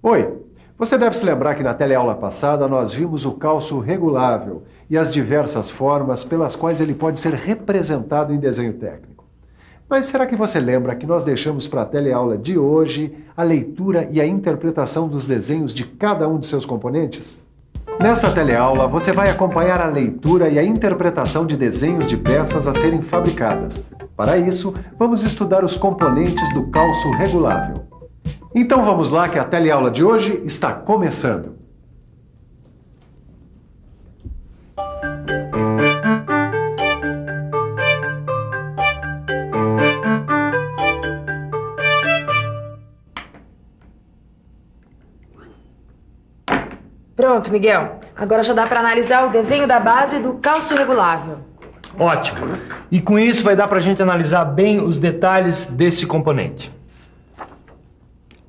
Oi, você deve se lembrar que na teleaula passada nós vimos o calço regulável e as diversas formas pelas quais ele pode ser representado em desenho técnico. Mas será que você lembra que nós deixamos para a teleaula de hoje a leitura e a interpretação dos desenhos de cada um de seus componentes? Nessa teleaula, você vai acompanhar a leitura e a interpretação de desenhos de peças a serem fabricadas. Para isso, vamos estudar os componentes do calço regulável. Então vamos lá que a teleaula de hoje está começando. Pronto, Miguel. Agora já dá para analisar o desenho da base do calço regulável. Ótimo. E com isso vai dar para a gente analisar bem os detalhes desse componente.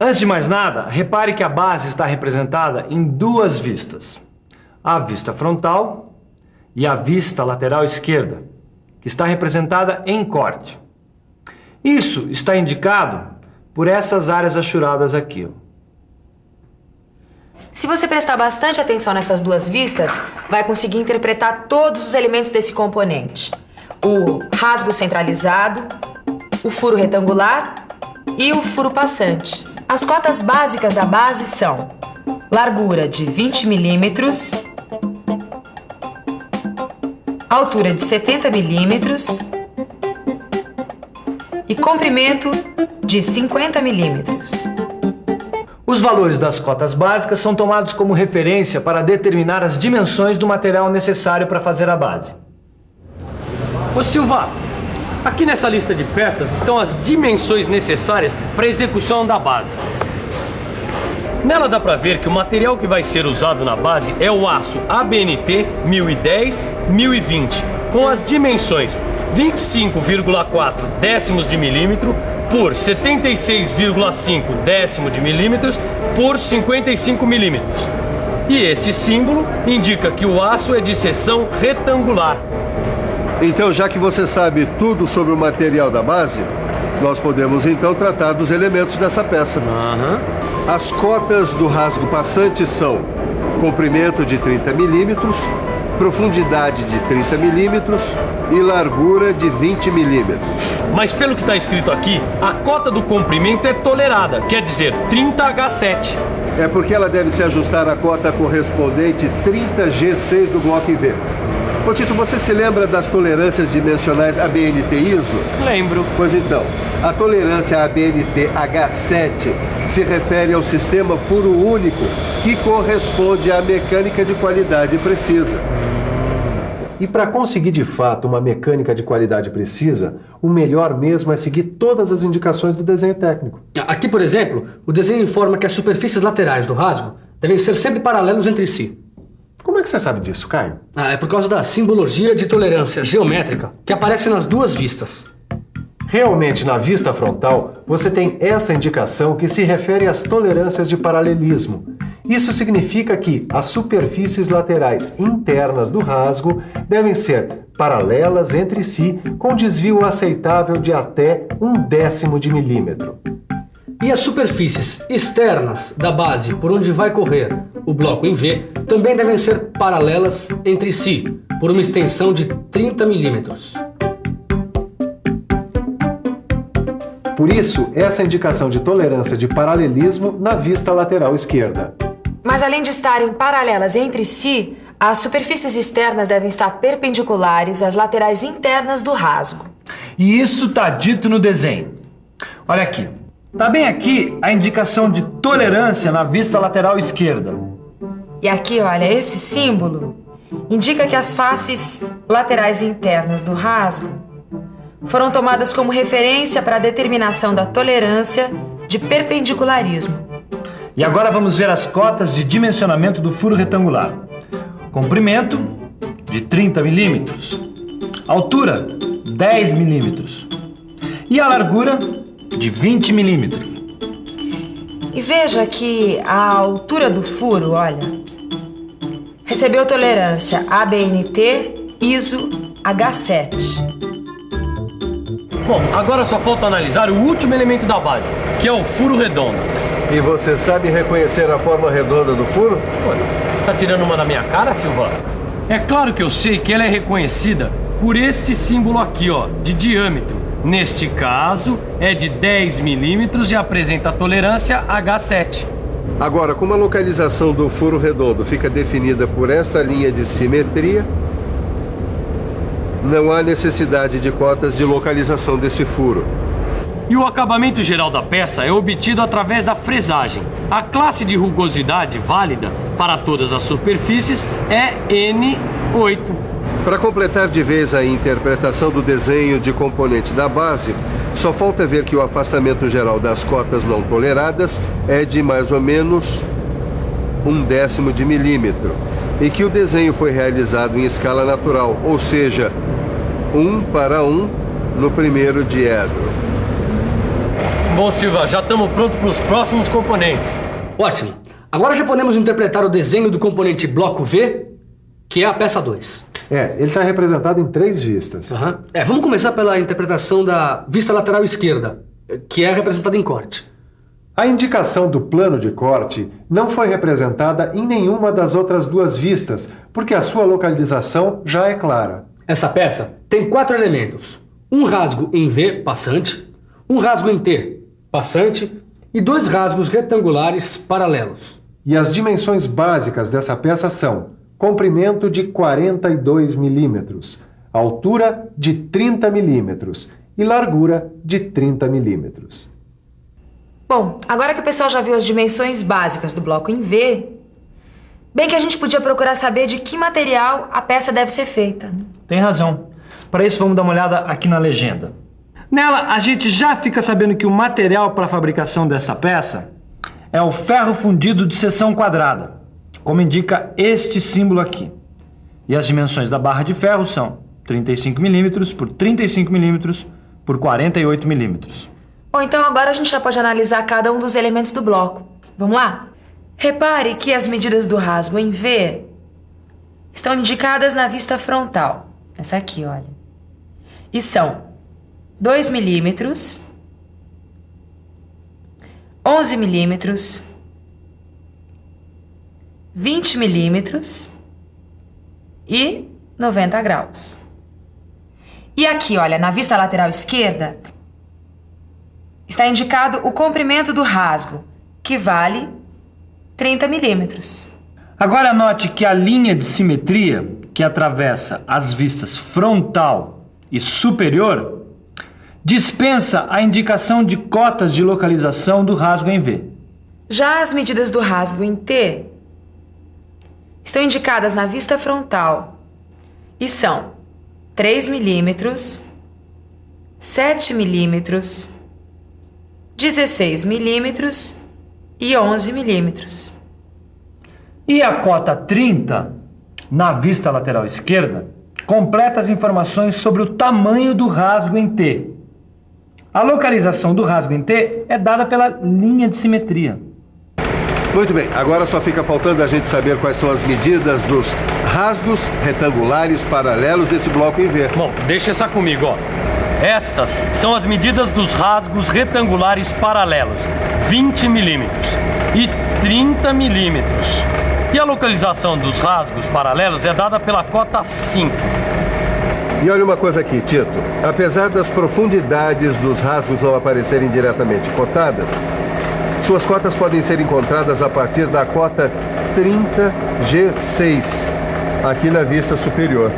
Antes de mais nada, repare que a base está representada em duas vistas. A vista frontal e a vista lateral esquerda, que está representada em corte. Isso está indicado por essas áreas achuradas aqui. Se você prestar bastante atenção nessas duas vistas, vai conseguir interpretar todos os elementos desse componente. O rasgo centralizado, o furo retangular e o furo passante. As cotas básicas da base são largura de 20 milímetros, altura de 70 milímetros e comprimento de 50 milímetros. Os valores das cotas básicas são tomados como referência para determinar as dimensões do material necessário para fazer a base. Ô Silva, aqui nessa lista de peças estão as dimensões necessárias para a execução da base. Nela dá para ver que o material que vai ser usado na base é o aço ABNT 1010-1020, com as dimensões 25,4 décimos de milímetro por 76,5 décimo de milímetros por 55 milímetros. E este símbolo indica que o aço é de seção retangular. Então, já que você sabe tudo sobre o material da base, nós podemos então tratar dos elementos dessa peça. As cotas do rasgo passante são comprimento de 30 milímetros, profundidade de 30 milímetros e largura de 20 milímetros. Mas pelo que está escrito aqui, a cota do comprimento é tolerada, quer dizer 30H7. É porque ela deve se ajustar à cota correspondente 30G6 do bloco IV. Ô Tito, você se lembra das tolerâncias dimensionais ABNT-ISO? Lembro. Pois então, a tolerância ABNT-H7 se refere ao sistema furo único, que corresponde à mecânica de qualidade precisa. E para conseguir de fato uma mecânica de qualidade precisa, o melhor mesmo é seguir todas as indicações do desenho técnico. Aqui, por exemplo, o desenho informa que as superfícies laterais do rasgo devem ser sempre paralelos entre si. Como é que você sabe disso, Caio? É por causa da simbologia de tolerância geométrica que aparece nas duas vistas. Realmente, na vista frontal, você tem essa indicação que se refere às tolerâncias de paralelismo. Isso significa que as superfícies laterais internas do rasgo devem ser paralelas entre si com desvio aceitável de até 1 décimo de milímetro. E as superfícies externas da base por onde vai correr o bloco em V também devem ser paralelas entre si por uma extensão de 30 milímetros. Por isso, essa indicação de tolerância de paralelismo na vista lateral esquerda. Mas além de estarem paralelas entre si, as superfícies externas devem estar perpendiculares às laterais internas do rasgo. E isso está dito no desenho. Olha aqui. Está bem aqui a indicação de tolerância na vista lateral esquerda. E aqui, olha, esse símbolo indica que as faces laterais internas do rasgo foram tomadas como referência para a determinação da tolerância de perpendicularismo. E agora vamos ver as cotas de dimensionamento do furo retangular. Comprimento de 30 milímetros, altura 10 milímetros e a largura de 20 milímetros. E veja que a altura do furo, olha, recebeu tolerância ABNT ISO H7. Bom, agora só falta analisar o último elemento da base, que é o furo redondo. E você sabe reconhecer a forma redonda do furo? Tá tirando uma da minha cara, Silva? É claro que eu sei que ela é reconhecida por este símbolo aqui, ó, de diâmetro. Neste caso, é de 10 milímetros e apresenta a tolerância H7. Agora, como a localização do furo redondo fica definida por esta linha de simetria, não há necessidade de cotas de localização desse furo. E o acabamento geral da peça é obtido através da fresagem. A classe de rugosidade válida para todas as superfícies é N8. Para completar de vez a interpretação do desenho de componentes da base, só falta ver que o afastamento geral das cotas não toleradas é de mais ou menos 1/10 de milímetro e que o desenho foi realizado em escala natural, ou seja, 1:1 no primeiro diedro. Bom, Silva, já estamos prontos para os próximos componentes. Ótimo. Agora já podemos interpretar o desenho do componente bloco V, que é a peça 2. Ele está representado em 3 vistas. Vamos começar pela interpretação da vista lateral esquerda, que é representada em corte. A indicação do plano de corte não foi representada em nenhuma das outras 2 vistas, porque a sua localização já é clara. Essa peça tem 4 elementos. Um rasgo em V, passante, um rasgo em T, passante, e 2 rasgos retangulares paralelos. E as dimensões básicas dessa peça são comprimento de 42 milímetros, altura de 30 milímetros e largura de 30 milímetros. Bom, agora que o pessoal já viu as dimensões básicas do bloco em V, bem que a gente podia procurar saber de que material a peça deve ser feita. Tem razão. Para isso, vamos dar uma olhada aqui na legenda. Nela, a gente já fica sabendo que o material para a fabricação dessa peça é o ferro fundido de seção quadrada, como indica este símbolo aqui. E as dimensões da barra de ferro são 35 milímetros por 35 milímetros por 48 milímetros. Bom, então agora a gente já pode analisar cada um dos elementos do bloco. Vamos lá? Repare que as medidas do rasgo em V estão indicadas na vista frontal. Essa aqui, olha. E são 2 milímetros, 11 milímetros, 20 milímetros e 90 graus. E aqui, olha, na vista lateral esquerda, está indicado o comprimento do rasgo, que vale 30 milímetros. Agora note que a linha de simetria que atravessa as vistas frontal e superior dispensa a indicação de cotas de localização do rasgo em V. Já as medidas do rasgo em T estão indicadas na vista frontal e são 3 milímetros, 7 milímetros, 16 milímetros e 11 milímetros. E a cota 30, na vista lateral esquerda, completa as informações sobre o tamanho do rasgo em T. A localização do rasgo em T é dada pela linha de simetria. Muito bem, agora só fica faltando a gente saber quais são as medidas dos rasgos retangulares paralelos desse bloco em V. Bom, deixa essa comigo, ó. Estas são as medidas dos rasgos retangulares paralelos, 20 milímetros e 30 milímetros. E a localização dos rasgos paralelos é dada pela cota 5. E olha uma coisa aqui, Tito. Apesar das profundidades dos rasgos não aparecerem diretamente cotadas, suas cotas podem ser encontradas a partir da cota 30G6, aqui na vista superior.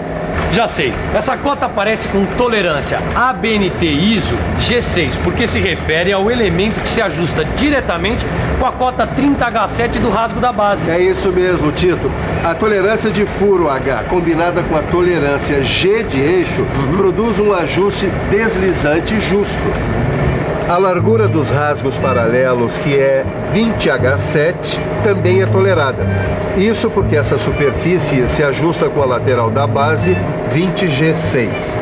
Já sei, essa cota aparece com tolerância ABNT ISO G6, porque se refere ao elemento que se ajusta diretamente com a cota 30H7 do rasgo da base. É isso mesmo, Tito. A tolerância de furo H combinada com a tolerância G de eixo produz um ajuste deslizante justo. A largura dos rasgos paralelos, que é 20H7, também é tolerada. Isso porque essa superfície se ajusta com a lateral da base 20G6.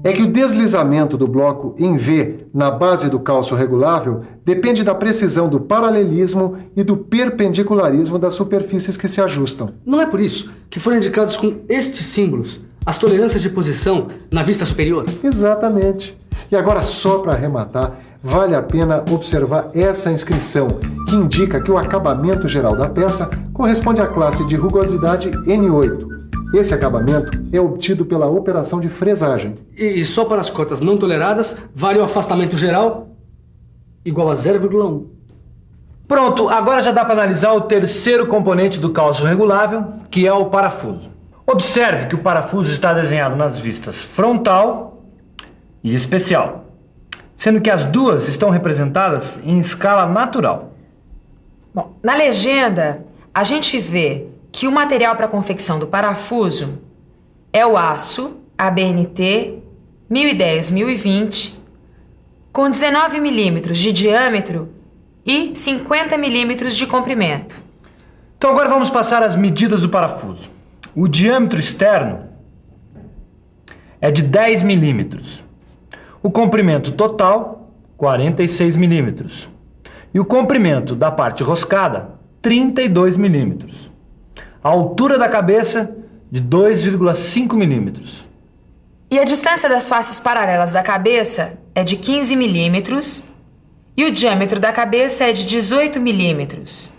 É que o deslizamento do bloco em V na base do cálcio regulável depende da precisão do paralelismo e do perpendicularismo das superfícies que se ajustam. Não é por isso que foram indicados com estes símbolos as tolerâncias de posição na vista superior? Exatamente. E agora, só para arrematar, vale a pena observar essa inscrição, que indica que o acabamento geral da peça corresponde à classe de rugosidade N8. Esse acabamento é obtido pela operação de fresagem. E só para as cotas não toleradas, vale o afastamento geral igual a 0,1. Pronto, agora já dá para analisar o terceiro componente do cálcio regulável, que é o parafuso. Observe que o parafuso está desenhado nas vistas frontal e especial, sendo que as duas estão representadas em escala natural. Bom, na legenda, a gente vê que o material para a confecção do parafuso é o aço ABNT 1010-1020, com 19 milímetros de diâmetro e 50 milímetros de comprimento. Então agora vamos passar as medidas do parafuso. O diâmetro externo é de 10 milímetros. O comprimento total, 46 milímetros. E o comprimento da parte roscada, 32 milímetros. A altura da cabeça, de 2,5 milímetros. E a distância das faces paralelas da cabeça é de 15 milímetros e o diâmetro da cabeça é de 18 milímetros.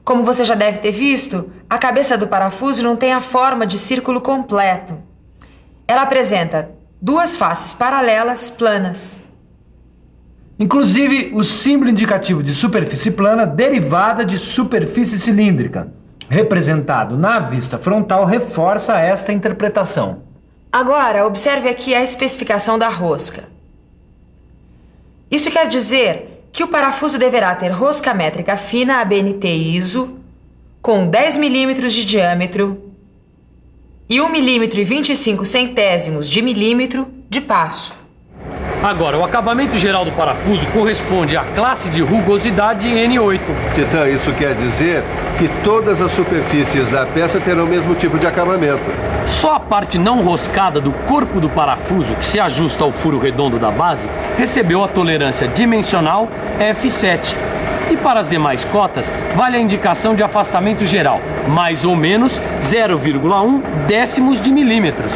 Como você já deve ter visto, a cabeça do parafuso não tem a forma de círculo completo. Ela apresenta duas faces paralelas planas. Inclusive, o símbolo indicativo de superfície plana derivada de superfície cilíndrica, representado na vista frontal, reforça esta interpretação. Agora, observe aqui a especificação da rosca. Isso quer dizer que o parafuso deverá ter rosca métrica fina ABNT ISO com 10 milímetros de diâmetro e 1,25 mm de passo. Agora, o acabamento geral do parafuso corresponde à classe de rugosidade N8. Titã, isso quer dizer que todas as superfícies da peça terão o mesmo tipo de acabamento. Só a parte não roscada do corpo do parafuso, que se ajusta ao furo redondo da base, recebeu a tolerância dimensional F7. E para as demais cotas, vale a indicação de afastamento geral, mais ou menos 0,1 décimos de milímetros.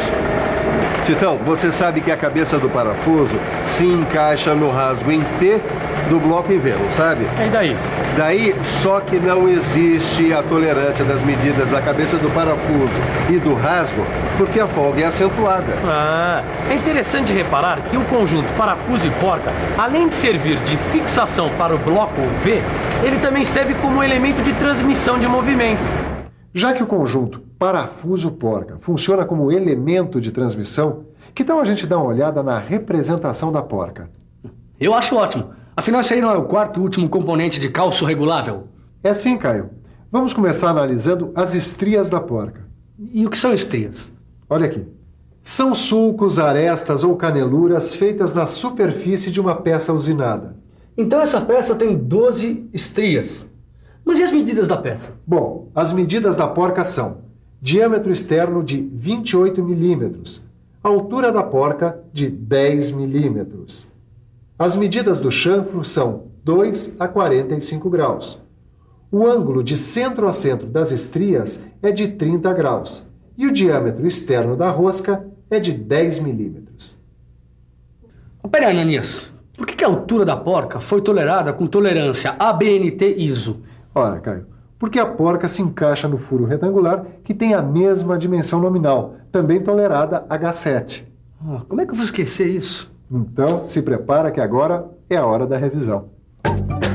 Titão, você sabe que a cabeça do parafuso se encaixa no rasgo em T do bloco em V, não sabe? E daí? Daí, só que não existe a tolerância das medidas da cabeça do parafuso e do rasgo, porque a folga é acentuada. É interessante reparar que o conjunto parafuso e porca, além de servir de fixação para o bloco V, ele também serve como elemento de transmissão de movimento. Já que o conjunto parafuso-porca funciona como elemento de transmissão, que tal a gente dar uma olhada na representação da porca? Eu acho ótimo. Afinal, esse aí não é o quarto e último componente de cálcio regulável? É sim, Caio. Vamos começar analisando as estrias da porca. E o que são estrias? Olha aqui. São sulcos, arestas ou caneluras feitas na superfície de uma peça usinada. Então essa peça tem 12 estrias. Mas e as medidas da peça? Bom, as medidas da porca são diâmetro externo de 28 milímetros, altura da porca de 10 milímetros. As medidas do chanfro são 2 a 45 graus. O ângulo de centro a centro das estrias é de 30 graus e o diâmetro externo da rosca é de 10 milímetros. Pera aí, Ananias. Por que a altura da porca foi tolerada com tolerância ABNT ISO? Ora, Caio, porque a porca se encaixa no furo retangular que tem a mesma dimensão nominal, também tolerada H7. Como é que eu vou esquecer isso? Então, se prepara que agora é a hora da revisão.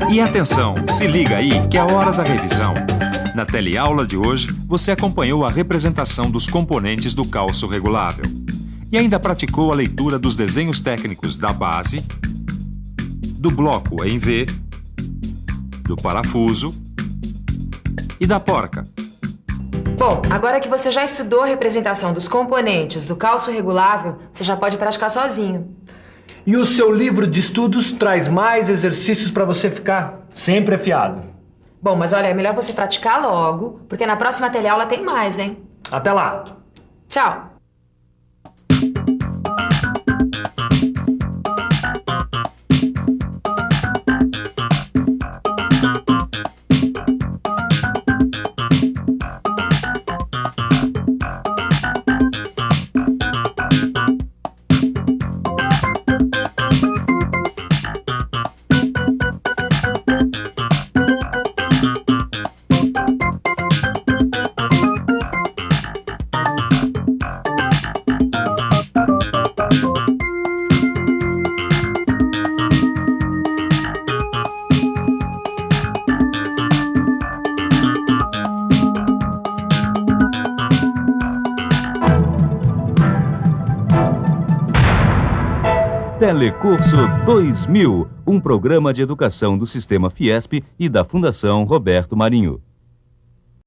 E atenção, se liga aí que é a hora da revisão. Na teleaula de hoje, você acompanhou a representação dos componentes do cálcio regulável e ainda praticou a leitura dos desenhos técnicos da base, do bloco em V, do parafuso e da porca. Bom, agora que você já estudou a representação dos componentes do cálcio regulável, você já pode praticar sozinho. E o seu livro de estudos traz mais exercícios para você ficar sempre afiado. Bom, mas olha, é melhor você praticar logo, porque na próxima teleaula tem mais, hein? Até lá! Tchau! Telecurso 2000, um programa de educação do Sistema Fiesp e da Fundação Roberto Marinho.